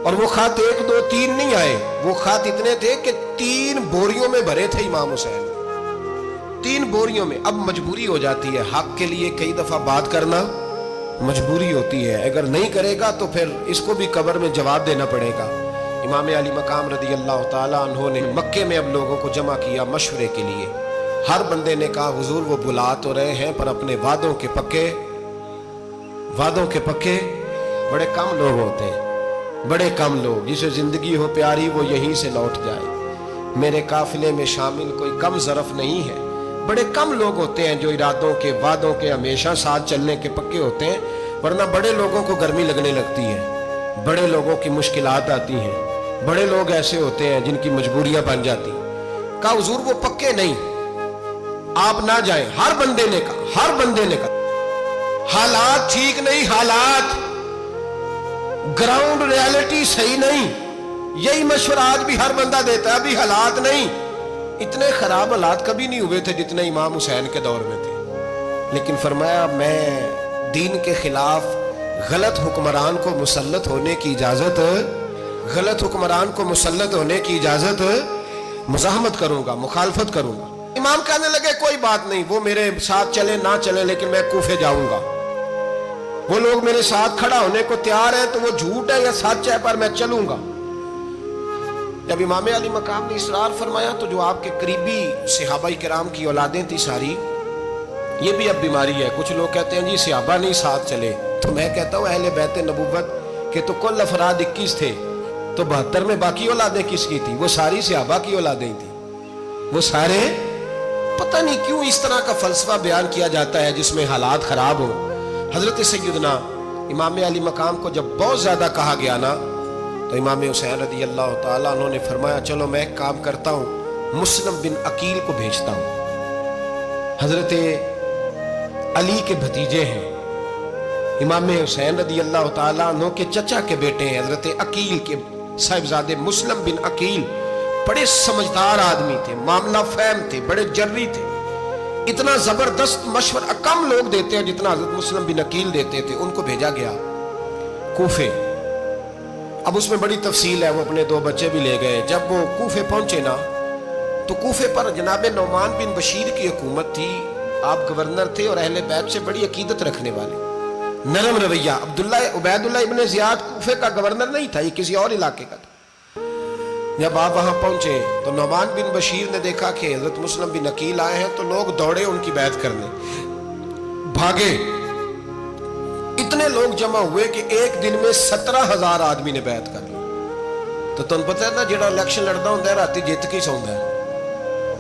اور وہ خط 1 2 3 نہیں آئے، وہ خط اتنے تھے کہ 3 بوریوں میں بھرے تھے امام حسین، 3 بوریوں میں۔ اب مجبوری ہو جاتی ہے، حق کے لیے کئی دفعہ بات کرنا مجبوری ہوتی ہے، اگر نہیں کرے گا تو پھر اس کو بھی قبر میں جواب دینا پڑے گا۔ امام علی مقام رضی اللہ تعالیٰ عنہ نے مکے میں اب لوگوں کو جمع کیا مشورے کے لیے۔ ہر بندے نے کہا حضور وہ بلا تو رہے ہیں پر اپنے وعدوں کے پکے بڑے کم لوگ ہوتے ہیں، بڑے کم لوگ، جسے زندگی ہو پیاری وہ یہیں سے لوٹ جائے، میرے قافلے میں شامل کوئی کم ظرف نہیں ہے۔ بڑے کم لوگ ہوتے ہیں جو ارادوں کے وعدوں کے ہمیشہ ساتھ چلنے کے پکے ہوتے ہیں، ورنہ بڑے لوگوں کو گرمی لگنے لگتی ہے، بڑے لوگوں کی مشکلات آتی ہیں، بڑے لوگ ایسے ہوتے ہیں جن کی مجبوریاں بن جاتی ہیں۔ کہا حضور وہ پکے نہیں، آپ نہ جائیں۔ ہر بندے نے کہا حالات ٹھیک نہیں، حالات گراؤنڈ ریالٹی صحیح نہیں، یہی مشورہ آج بھی ہر بندہ دیتا ہے، ابھی حالات نہیں۔ اتنے خراب حالات کبھی نہیں ہوئے تھے جتنے امام حسین کے دور میں تھے، لیکن فرمایا میں دین کے خلاف غلط حکمران کو مسلط ہونے کی اجازت مزاحمت کروں گا، مخالفت کروں گا۔ امام کہنے لگے کوئی بات نہیں، وہ میرے ساتھ چلے نہ چلے لیکن میں کوفے جاؤں گا، وہ لوگ میرے ساتھ کھڑا ہونے کو تیار ہے تو وہ جھوٹ ہے یا سچ ہے پر میں چلوں گا۔ جب امام علی مقام نے اصرار فرمایا تو جو آپ کے قریبی صحابہ کرام کی اولادیں تھی ساری، یہ بھی اب بیماری ہے، کچھ لوگ کہتے ہیں جی صحابہ نہیں ساتھ چلے، تو میں کہتا ہوں اہل بیت نبوت کے تو کل افراد 21 تھے، تو 72 میں باقی اولادیں کس کی تھی؟ وہ ساری صحابہ کی اولادیں تھیں، وہ سارے۔ پتہ نہیں کیوں اس طرح کا فلسفہ بیان کیا جاتا ہے جس میں حالات خراب ہوں۔ حضرت سیدنا امام علی مقام کو جب بہت زیادہ کہا گیا نا تو امام حسین رضی اللہ تعالیٰ عنہ نے فرمایا چلو میں ایک کام کرتا ہوں، مسلم بن عقیل کو بھیجتا ہوں، حضرت علی کے بھتیجے ہیں، امام حسین رضی اللہ تعالیٰ عنہ کے چچا کے بیٹے ہیں، حضرت عقیل کے صاحبزادے مسلم بن عقیل، بڑے سمجھدار آدمی تھے، معاملہ فہم تھے، بڑے جری تھے، اتنا زبردست مشورہ کم لوگ دیتے ہیں جتنا حضرت مسلم بن عقیل دیتے تھے۔ ان کو بھیجا گیا کوفے۔ اب اس میں بڑی تفصیل ہے، وہ اپنے 2 بچے بھی لے گئے۔ جب وہ کوفے پہنچے نا تو کوفے پر جناب نعمان بن بشیر کی حکومت تھی، آپ گورنر تھے اور اہل بیت سے بڑی عقیدت رکھنے والے، نرم رویہ۔ عبید اللہ ابن زیاد کوفے کا گورنر نہیں تھا، یہ کسی اور علاقے کا تھا۔ جب آپ وہاں پہنچے تو نعمان بن بشیر نے دیکھا کہ حضرت مسلم بن عقیل آئے ہیں تو لوگ دوڑے ان کی بیعت کرنے، بھاگے، اتنے لوگ جمع ہوئے کہ ایک دن میں 17,000 آدمی نے بیعت کر لی۔ تو تم پتہ ہے نا جڑا الیکشن لڑنا ہوتا ہے راتی جیت کے سوندا ہے،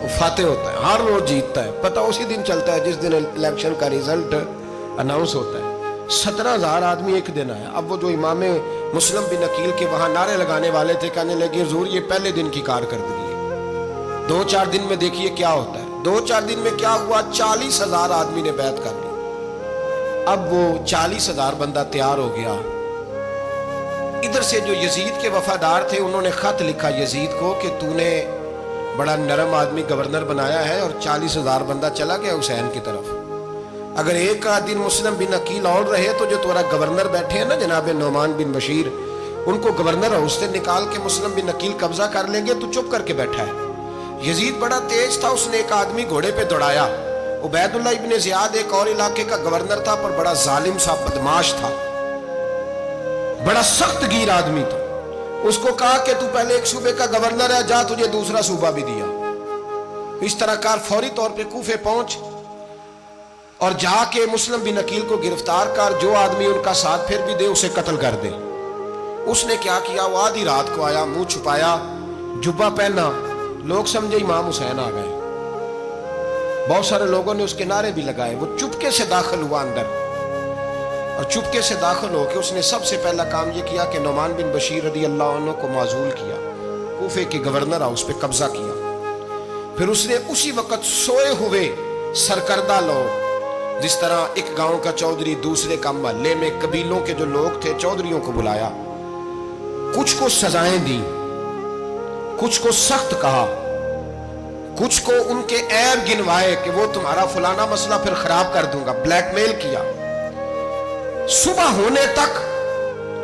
وہ فاتح ہوتا ہے، ہر روز جیتتا ہے، پتہ اسی دن چلتا ہے جس دن الیکشن کا ریزلٹ اناؤنس ہوتا ہے۔ 17,000 آدمی ایک دن آیا۔ اب وہ جو امام مسلم بن عقیل کے وہاں نعرے لگانے والے تھے کہنے لگے حضور یہ پہلے دن کی کارکردگی ہے، 2-4 دن میں دیکھیے کیا ہوتا ہے۔ 2-4 دن میں کیا ہوا؟ 40,000 آدمی نے بیعت کر لی۔ اب وہ 40,000 بندہ تیار ہو گیا۔ ادھر سے جو یزید کے وفادار تھے انہوں نے خط لکھا یزید کو کہ تو نے بڑا نرم آدمی گورنر بنایا ہے اور 40,000 بندہ چلا گیا حسین کی طرف، اگر ایک دن مسلم بن عقیل اور رہے تو جو تمہارا گورنر بیٹھے ہیں نا جناب نعمان بن بشیر، ان کو گورنر ہاؤس سے نکال کے مسلم بن عقیل قبضہ کر لیں گے، تو چپ کر کے بیٹھا ہے۔ یزید بڑا تیز تھا، اس نے ایک آدمی گھوڑے پہ دوڑایا۔ عبید اللہ ابن زیاد ایک اور علاقے کا گورنر تھا پر بڑا ظالم سا بدماش تھا، بڑا سخت گیر آدمی تھا۔ اس کو کہا کہ تو پہلے ایک صوبے کا گورنر ہے، جا تجھے دوسرا صوبہ بھی دیا۔ اس طرح کار فوری طور پہ کوفے پہنچ اور جا کے مسلم بن عقیل کو گرفتار کر، جو آدمی ان کا ساتھ پھر بھی دے اسے قتل کر دے۔ اس نے کیا کیا؟ وہ آدھی رات کو آیا، منہ چھپایا، جبہ پہنا، لوگ سمجھے امام حسین آ گئے۔ بہت سارے لوگوں نے اس کے نعرے بھی لگائے۔ وہ چپکے سے داخل ہوا اندر، اور چپکے سے داخل ہو کے اس نے سب سے پہلا کام یہ کیا کہ نعمان بن بشیر رضی اللہ عنہ کو معزول کیا، کوفے کے گورنر ہاؤس پہ قبضہ کیا۔ پھر اس نے اسی وقت سوئے ہوئے سرکردہ لوگ، جس طرح ایک گاؤں کا چودھری دوسرے کا محلے میں قبیلوں کے جو لوگ تھے چودھریوں کو بلایا، کچھ کو سزائیں دی، کچھ کو سخت کہا، کچھ کو ان کے عیب گنوائے کہ وہ تمہارا فلانا مسئلہ پھر خراب کر دوں گا، بلیک میل کیا۔ صبح ہونے تک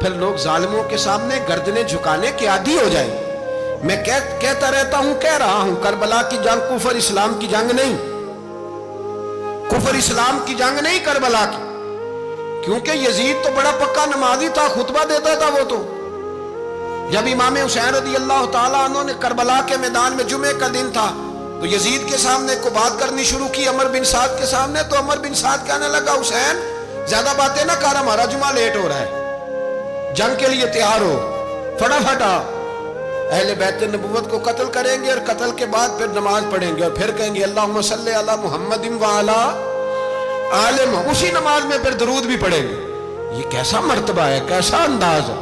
پھر لوگ ظالموں کے سامنے گردنیں جھکانے کے عادی ہو جائیں. میں کہتا رہتا ہوں, کہہ رہا ہوں, کربلا کی جنگ کفر اسلام کی جنگ نہیں, کفر اسلام کی جنگ نہیں کربلا کی, کیونکہ یزید تو بڑا پکا نمازی تھا, خطبہ دیتا تھا. وہ تو جب امام حسین رضی اللہ تعالیٰ عنہ نے کربلا کے میدان میں جمعے کا دن تھا تو یزید کے سامنے کو بات کرنی شروع کی, عمر بن سعد کے سامنے, تو عمر بن سعد کہنے لگا, حسین زیادہ باتیں نہ کر, ہمارا جمعہ لیٹ ہو رہا ہے, جنگ کے لیے تیار ہو, فٹافٹ آ. اہل بیت نبوت کو قتل کریں گے اور قتل کے بعد پھر نماز پڑھیں گے اور پھر کہیں گے اللہم صلی علی محمد وعلی آل محمد, اسی نماز میں پھر درود بھی پڑھیں گے. یہ کیسا مرتبہ ہے, کیسا انداز ہے,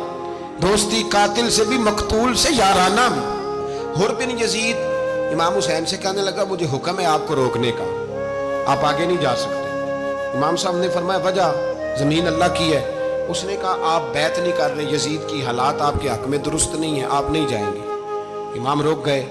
دوستی قاتل سے بھی مقتول سے یارانہ بھی. حر بن یزید امام حسین سے کہنے لگا, مجھے حکم ہے آپ کو روکنے کا, آپ آگے نہیں جا سکتے. امام صاحب نے فرمایا, وجہ زمین اللہ کی ہے. اس نے کہا, آپ بیعت نہیں کر رہے, یزید کی حالات آپ کے حق میں درست نہیں ہے, آپ نہیں جائیں گے. امام روک گئے.